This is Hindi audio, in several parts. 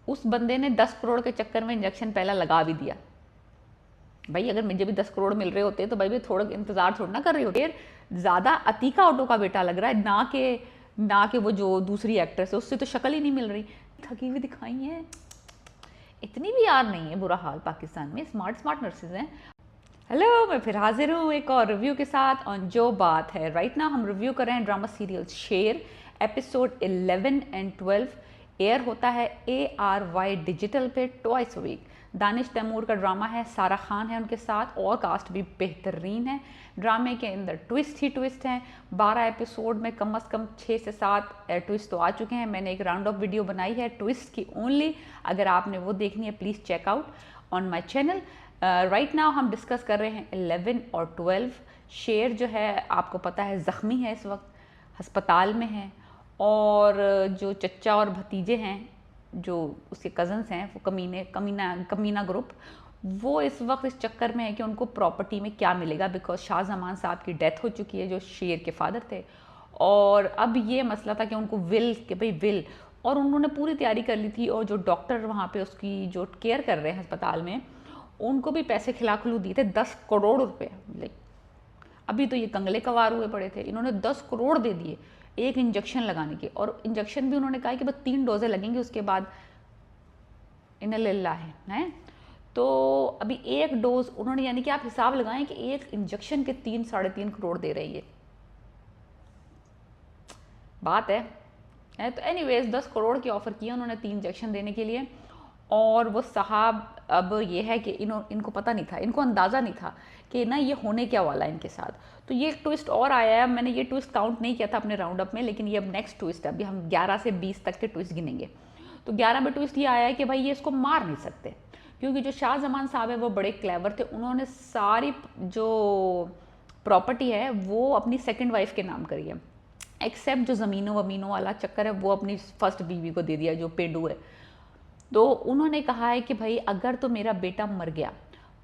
उस बंदे ने 10 करोड़ के चक्कर में इंजेक्शन पहला लगा भी दिया। भाई अगर मुझे भी 10 करोड़ मिल रहे होते तो भाई भी थोड़ा इंतजार थोड़ा ना कर रही होती। ज़्यादा अतीका ऑटो का बेटा लग रहा है, ना कि वो जो दूसरी एक्ट्रेस है उससे तो शक्ल ही नहीं मिल रही। थकी हुई दिखाई है, इतनी भी यार नहीं है बुरा हाल पाकिस्तान में, स्मार्ट स्मार्ट नर्सेज हैं। हेलो, मैं फिर हाजिर हूँ एक और रिव्यू के साथ ऑन जो बात है। राइट नाउ हम रिव्यू कर रहे हैं drama serial Sher, episode 11 and 12। Air होता है ARY डिजिटल पे twice a week. Danish Taimoor का ड्रामा है, सारा खान है उनके साथ और कास्ट भी बेहतरीन है। ड्रामे के अंदर ट्विस्ट ही ट्विस्ट हैं। 12 एपिसोड में कम से कम 6 से 7 ट्विस्ट तो आ चुके हैं। मैंने एक राउंड ऑफ वीडियो बनाई है ट्विस्ट की ओनली, अगर आपने वो देखनी है please check out on my channel. Right now हम डिस्कस कर रहे हैं 11 और 12। शेर जो है आपको पता है ज़ख्मी है, इस वक्त हस्पताल में है, और जो चच्चा और भतीजे हैं जो उसके कज़न्स हैं वो कमीना ग्रुप, वो इस वक्त इस चक्कर में है कि उनको प्रॉपर्टी में क्या मिलेगा, बिकॉज शाहजमान साहब की डेथ हो चुकी है जो शेर के फादर थे। और अब ये मसला था कि उनको विल कि भाई विल, और उन्होंने पूरी तैयारी कर ली थी, और जो डॉक्टर वहाँ पे उसकी जो केयर कर रहे हैं अस्पताल में उनको भी पैसे खिला खिलू दिए थे 10 करोड़ रुपए। लाइक अभी तो ये कंगले कवार हुए पड़े थे, इन्होंने 10 करोड़ दे दिए एक इंजेक्शन लगाने के, और इंजेक्शन भी उन्होंने कहा कि बस 3 डोजें लगेंगी उसके बाद इन्नलिल्लाह है। तो अभी एक डोज उन्होंने, यानी कि आप हिसाब लगाएं कि एक इंजेक्शन के 3-3.5 करोड़ दे रही है, बात है। तो एनीवेज 10 करोड़ की ऑफ़र किया उन्होंने 3 इंजेक्शन देने के लिए। और वो साहब, अब ये है कि इनको पता नहीं था, इनको अंदाज़ा नहीं था कि ना ये होने क्या वाला है इनके साथ। तो ये ट्विस्ट और आया है, मैंने ये ट्विस्ट काउंट नहीं किया था अपने राउंड अप में, लेकिन ये अब नेक्स्ट ट्विस्ट है। अभी हम 11 से 20 तक के ट्विस्ट गिनेंगे। तो 11 में ट्विस्ट ये आया है कि भाई ये इसको मार नहीं सकते, क्योंकि जो शाहजमान साहब है वो बड़े क्लेवर थे, उन्होंने सारी जो प्रॉपर्टी है वो अपनी सेकेंड वाइफ के नाम करी है, एक्सेप्ट जो ज़मीनों वमीनों वाला चक्कर है वो अपनी फर्स्ट बीवी को दे दिया जो पेंडू है। तो उन्होंने कहा है कि भाई अगर तो मेरा बेटा मर गया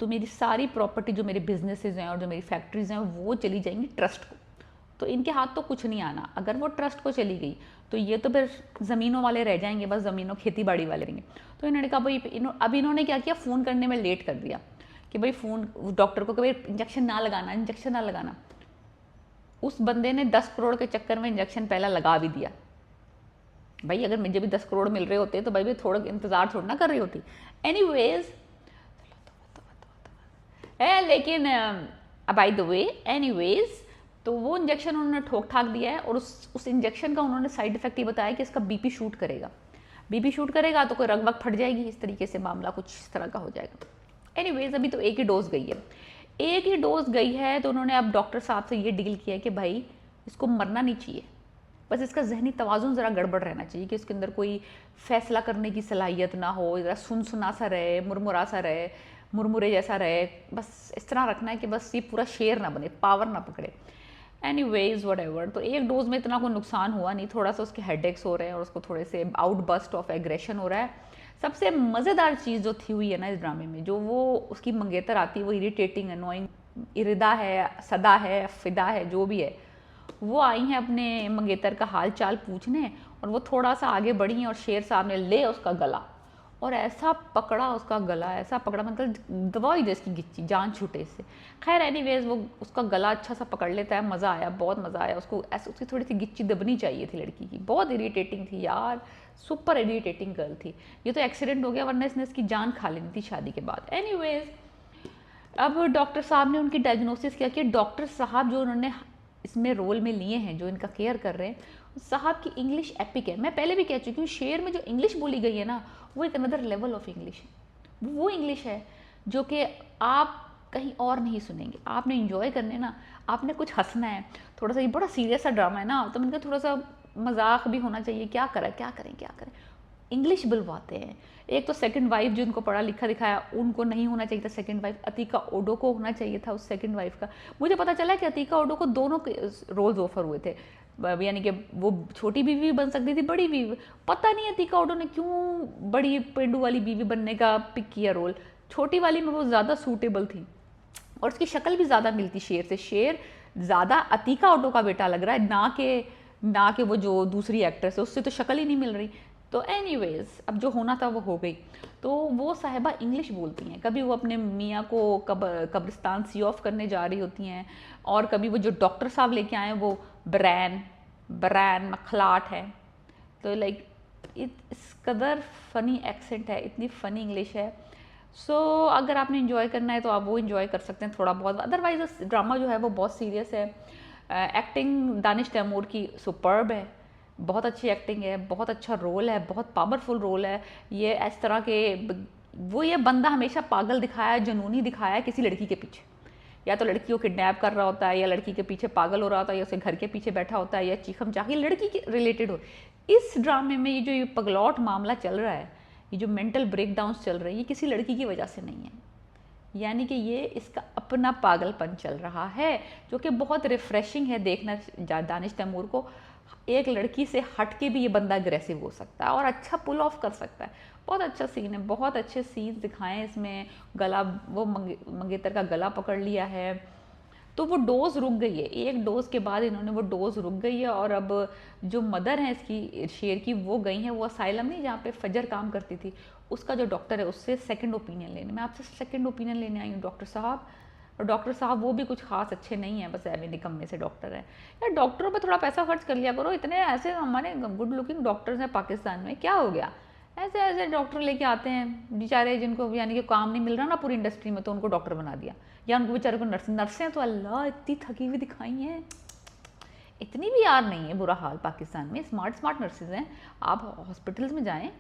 तो मेरी सारी प्रॉपर्टी जो मेरे बिजनेसेस हैं और जो मेरी फैक्ट्रीज हैं वो चली जाएंगी ट्रस्ट को, तो इनके हाथ तो कुछ नहीं आना। अगर वो ट्रस्ट को चली गई तो ये तो फिर ज़मीनों वाले रह जाएंगे, बस ज़मीनों खेती बाड़ी वाले रहेंगे। तो इन्होंने कहा भाई अब इन्होंने क्या किया, फ़ोन करने में लेट कर दिया कि भाई फ़ोन डॉक्टर को कि भाई इंजेक्शन ना लगाना, इंजेक्शन ना लगाना। उस बंदे ने 10 करोड़ के चक्कर में इंजेक्शन पहला लगा भी दिया। भाई अगर मुझे भी 10 करोड़ मिल रहे होते तो भाई भी थोड़ा इंतज़ार थोड़ा ना कर रही होती। एनीवेज है, लेकिन बाय द वे एनीवेज तो वो इंजेक्शन उन्होंने ठोक ठाक दिया है, और उस इंजेक्शन का उन्होंने साइड इफेक्ट ये बताया कि इसका बीपी शूट करेगा। बीपी शूट करेगा तो कोई रग वग फट जाएगी, इस तरीके से मामला कुछ इस तरह का हो जाएगा। एनीवेज अभी तो एक ही डोज गई है, एक ही डोज गई है, तो उन्होंने अब डॉक्टर साहब से ये डील किया है कि भाई इसको मरना नहीं चाहिए, बस इसका जहनी तवाज़ुन ज़रा गड़बड़ रहना चाहिए कि इसके अंदर कोई फैसला करने की सलाहियत ना हो, ज़रा सुना सा रहे, मुरमुरा सा रहे, मुरमुरे जैसा रहे, बस इस तरह रखना है कि बस ये पूरा शेर ना बने, पावर ना पकड़े। एनीवेज व्हाटएवर, तो एक डोज में इतना कोई नुकसान हुआ नहीं, थोड़ा सा उसके हेडेक्स हो रहे हैं और उसको थोड़े से आउटबस्ट ऑफ एग्रेशन हो रहा है। सबसे मज़ेदार चीज़ जो थी हुई है ना इस ड्रामे में, जो वो उसकी मंगेतर आती है, वो इरिटेटिंग अनोइंग इरदा है, सदा है, फिदा है, जो भी है, वो आई हैं अपने मंगेतर का हाल चाल पूछने, और वो थोड़ा सा आगे बढ़ी हैं और शेर साहब ने ले उसका गला और ऐसा पकड़ा उसका गला, ऐसा पकड़ा मतलब दबा ही दे इसकी गिच्ची, जान छूटे इससे। खैर एनीवेज वो उसका गला अच्छा सा पकड़ लेता है, मज़ा आया, बहुत मज़ा आया उसको। ऐसे उसकी थोड़ी सी गिच्ची दबनी चाहिए थी लड़की की, बहुत इरीटेटिंग थी यार, सुपर इरीटेटिंग गर्ल थी। ये तो एक्सीडेंट हो गया, वरना इसने इसकी जान खा लेनी थी शादी के बाद। एनीवेज अब डॉक्टर साहब ने उनकी डायग्नोसिस किया कि डॉक्टर साहब जो उन्होंने इसमें रोल में लिए हैं, जो इनका केयर कर रहे हैं, साहब की इंग्लिश एपिक है। मैं पहले भी कह चुकी हूँ, शेर में जो इंग्लिश बोली गई है ना, वो एक अनदर लेवल ऑफ इंग्लिश है। वो इंग्लिश है जो कि आप कहीं और नहीं सुनेंगे। आपने इंजॉय करने ना, आपने कुछ हंसना है, थोड़ा सा, ये बड़ा सीरियस सा ड्रामा है ना, तो मैंने कहा थोड़ा सा मजाक भी होना चाहिए, क्या करें क्या करें क्या करें। इंग्लिश बुलवाते हैं। एक तो सेकंड वाइफ जो इनको पढ़ा लिखा दिखाया, उनको नहीं होना चाहिए था सेकंड वाइफ, अतीका ओडो को होना चाहिए था उस सेकंड वाइफ का। मुझे पता चला कि अतीका ओडो को दोनों रोल्स ऑफर हुए थे, यानी कि वो छोटी बीवी बन सकती थी, बड़ी बीवी। पता नहीं अतीका ओडो ने क्यों बड़ी पेंडू वाली बीवी बनने का पिक किया रोल, छोटी वाली में वो ज़्यादा सूटेबल थी और उसकी शक्ल भी ज़्यादा मिलती शेर से। शेर ज़्यादा अतीका ओडो का बेटा लग रहा है, ना कि वो जो दूसरी एक्ट्रेस है उससे तो शक्ल ही नहीं मिल रही। तो एनीवेज अब जो होना था वो हो गई। तो वो साहिबा इंग्लिश बोलती हैं, कभी वो अपने मियाँ को कब्रिस्तान सी ऑफ करने जा रही होती हैं, और कभी वो जो डॉक्टर साहब लेके आए हैं वो ब्रैन ब्रैन मखलाट है। तो लाइक इस कदर फ़नी एक्सेंट है, इतनी फ़नी इंग्लिश है। सो अगर आपने इन्जॉय करना है तो आप वो इन्जॉय कर सकते हैं थोड़ा बहुत, अदरवाइज ड्रामा जो है वो बहुत सीरियस है। एक्टिंग दानिश तैमूर की सुपर्ब है, बहुत अच्छी एक्टिंग है, बहुत अच्छा रोल है, बहुत पावरफुल रोल है। ये इस तरह के वो ये बंदा हमेशा पागल दिखाया है, जुनूनी दिखाया है किसी लड़की के पीछे, या तो लड़की को किडनैप कर रहा होता है, या लड़की के पीछे पागल हो रहा होता है, या उसे घर के पीछे बैठा होता है, या चीखम चाही लड़की के रिलेटेड हो। इस ड्रामे में ये जो ये पगलौट मामला चल रहा है, ये जो मेंटल ब्रेकडाउन्स चल रहे हैं, ये किसी लड़की की वजह से नहीं है, यानी कि ये इसका अपना पागलपन चल रहा है, जो कि बहुत रिफ्रेशिंग है देखना। दानिश तैमूर को एक लड़की से हट के भी ये बंदा अग्रेसिव हो सकता है और अच्छा पुल ऑफ कर सकता है। बहुत अच्छा सीन है, बहुत अच्छे सीन्स दिखाए हैं इसमें। गला वो मंगेतर का गला पकड़ लिया है, तो वो डोज रुक गई है, एक डोज के बाद इन्होंने वो डोज रुक गई है। और अब जो मदर है इसकी शेर की, वो गई हैं वो असाइलम नहीं जहाँ पे फजर काम करती थी, उसका जो डॉक्टर है उससे सेकंड ओपिनियन लेने। मैं आपसे सेकंड ओपिनियन लेने आई हूँ डॉक्टर साहब। और डॉक्टर साहब वो भी कुछ खास अच्छे नहीं हैं, बस ऐवे निकम्मे से डॉक्टर है। यार डॉक्टरों पे थोड़ा पैसा खर्च कर लिया करो, इतने ऐसे हमारे गुड लुकिंग डॉक्टर्स हैं पाकिस्तान में, क्या हो गया? ऐसे ऐसे डॉक्टर लेके आते हैं बेचारे जिनको यानी कि काम नहीं मिल रहा ना पूरी इंडस्ट्री में, तो उनको डॉक्टर बना दिया, या उनको बेचारे को नर्सें तो अल्लाह इतनी थकी हुई दिखाई हैं, इतनी भी यार नहीं है बुरा हाल पाकिस्तान में, स्मार्ट नर्सेज हैं। आप हॉस्पिटल्स में जाएं,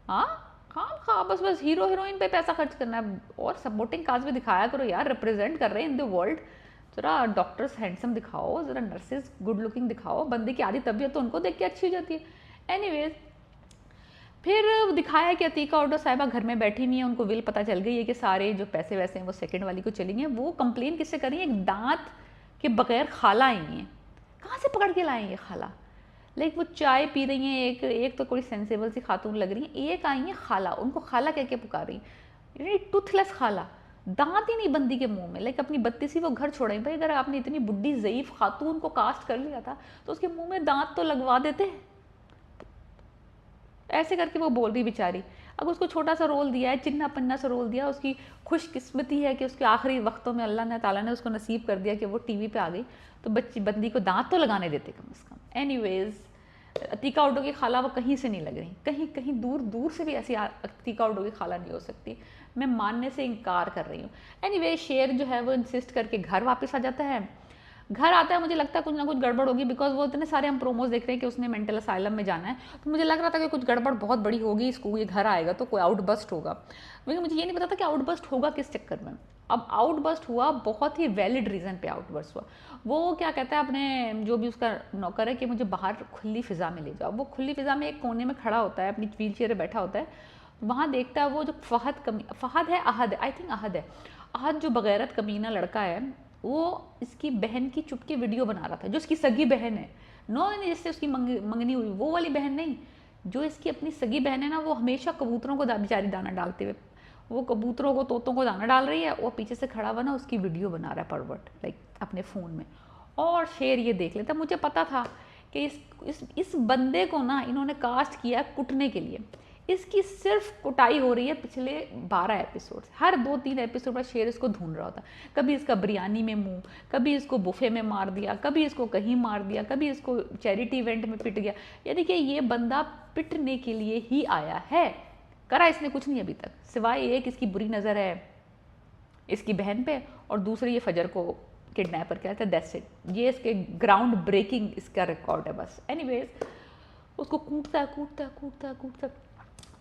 हाँ हाँ बस हीरो हीरोइन पे पैसा खर्च करना है, और सपोर्टिंग कास्ट भी दिखाया करो यार, रिप्रेजेंट कर रहे हैं इन द वर्ल्ड। ज़रा डॉक्टर्स हैंडसम दिखाओ, ज़रा नर्सेज गुड लुकिंग दिखाओ, बंदे की आधी तबीयत तो उनको देख के अच्छी हो जाती है। एनीवेज फिर दिखाया कि अतीका ऑर्डो साहिबा घर में बैठी हुई है, उनको विल पता चल गई है कि सारे जो पैसे वैसे हैं वो सेकंड वाली को चली गए। वो कंप्लेन किससे करी है? एक दांत के बगैर खाला आई हैं, कहाँ से पकड़ के लाएँ ये खाला? लाइक वो चाय पी रही हैं, एक तो कोई सेंसेबल सी खातून लग रही है, एक आई है खाला, उनको खाला कह के पुकार रही है, टूथलेस खाला, दांत ही नहीं बंदी के मुंह में। लाइक अपनी बत्ती सी वो घर छोड़े भाई, अगर आपने इतनी बुढ़ी ज़ईफ खातून को कास्ट कर लिया था तो उसके मुंह में दांत तो लगवा देते। ऐसे करके वो बोल रही बेचारी। अब उसको छोटा सा रोल दिया है, चिन्ना पन्ना सा रोल दिया, उसकी खुशकिस्मती है कि उसके आखिरी वक्तों में अल्लाह ने ताला ने उसको नसीब कर दिया कि वो टीवी पे आ गई, तो बच्ची बंदी को दांत तो लगाने देते कम से कम। एनीवेज अतीका ऑर्डो की खाला वो कहीं से नहीं लग रही, कहीं कहीं दूर दूर से भी ऐसी अतीका ऑर्डो की खाला नहीं हो सकती, मैं मानने से इनकार कर रही हूँ। एनीवे शेर जो है वो इंसिस्ट करके घर वापस आ जाता है। घर आता है, मुझे लगता है कुछ ना कुछ गड़बड़ होगी, बिकॉज वो इतने सारे हम प्रोमोज देख रहे हैं कि उसने मेंटल असाइलम में जाना है, तो मुझे लग रहा था कि कुछ गड़बड़ बहुत बड़ी होगी, इसको ये घर आएगा तो कोई आउटबस्ट होगा, लेकिन मुझे ये नहीं पता था कि आउटबस्ट होगा किस चक्कर में। अब आउटबस्ट हुआ, बहुत ही वैलिड रीज़न पे आउटबस्ट हुआ। वो क्या कहता है अपने जो भी उसका नौकर है कि मुझे बाहर खुली फ़िज़ा में ले जाओ। वो खुली फ़िज़ा में एक कोने में खड़ा होता है, अपनी व्हील चेयर पर बैठा होता है, वहाँ देखता है वो जो फहद है, आई थिंक अहद जो बगैरत कमीना लड़का है, वो इसकी बहन की चुपके वीडियो बना रहा था, जो इसकी सगी बहन है, नो नहीं जिससे उसकी मंगनी हुई वो वाली बहन नहीं, जो इसकी अपनी सगी बहन है ना, वो हमेशा कबूतरों को बेचारी दाना डालते हुए, वो कबूतरों को तोतों को दाना डाल रही है, वो पीछे से खड़ा हुआ ना उसकी वीडियो बना रहा है परवर्ट, लाइक अपने फ़ोन में। और शेर ये देख लेता। मुझे पता था कि इस बंदे को ना इन्होंने कास्ट किया कुटने के लिए, इसकी सिर्फ कुटाई हो रही है पिछले 12 एपिसोड, हर 2-3 एपिसोड पर शेर इसको ढूंढ रहा होता, कभी इसका बिरयानी में मुंह, कभी इसको बुफे में मार दिया, कभी इसको कहीं मार दिया, कभी इसको चैरिटी इवेंट में पिट गया, यानी कि ये बंदा पिटने के लिए ही आया है। करा इसने कुछ नहीं अभी तक, सिवाय एक इसकी बुरी नज़र है इसकी बहन पे, और दूसरे ये फजर को किडनैपर कहते हैं, दैट्स इट। ये इसके ग्राउंड ब्रेकिंग इसका रिकॉर्ड है बस। एनीवेज उसको कूटता है,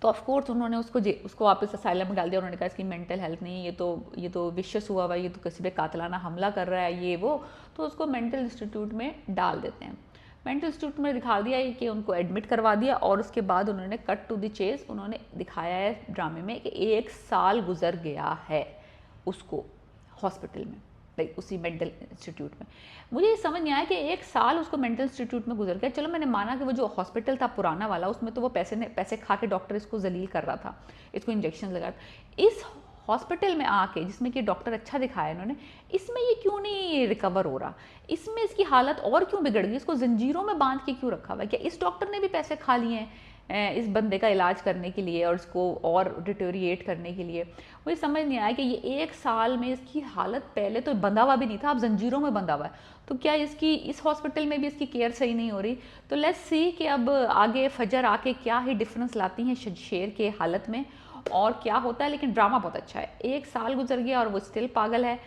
तो ऑफ कोर्स उन्होंने उसको वापस असाइलम में डाल दिया। उन्होंने कहा इसकी मेंटल हेल्थ नहीं, ये तो विशेष हुआ ये तो किसी पे कातलाना हमला कर रहा है ये वो, तो उसको मेंटल इंस्टीट्यूट में डाल देते हैं। मेंटल इंस्टीट्यूट में दिखा दिया कि उनको एडमिट करवा दिया, और उसके बाद उन्होंने कट टू द चेस उन्होंने दिखाया है ड्रामे में कि 1 साल गुजर गया है उसको हॉस्पिटल में, लाइक उसी मेंटल इंस्टीट्यूट में। मुझे ये समझ नहीं आया कि 1 साल उसको मेंटल इंस्टीट्यूट में गुजर गया। चलो मैंने माना कि वो जो हॉस्पिटल था पुराना वाला, उसमें तो वो पैसे खा के डॉक्टर इसको जलील कर रहा था, इसको इंजेक्शन लगा। इस हॉस्पिटल में आके जिसमें कि डॉक्टर अच्छा दिखाया इन्होंने, इसमें ये क्यों नहीं रिकवर हो रहा, इसमें इसकी हालत और क्यों बिगड़ गई, इसको जंजीरों में बांध के क्यों रखा हुआ है? क्या इस डॉक्टर ने भी पैसे खा लिए हैं? इस बंदे का इलाज करने के लिए और इसको और डिटोरिएट करने के लिए। मुझे समझ नहीं आया कि ये 1 साल में इसकी हालत, पहले तो बंधा हुआ भी नहीं था, अब जंजीरों में बंधा हुआ है, तो क्या इसकी इस हॉस्पिटल में भी इसकी केयर सही नहीं हो रही। तो लेट्स सी कि अब आगे फजर आके क्या ही डिफरेंस लाती हैं शेर के हालत में और क्या होता है। लेकिन ड्रामा बहुत अच्छा है, 1 साल गुजर गया और वो स्टिल पागल है,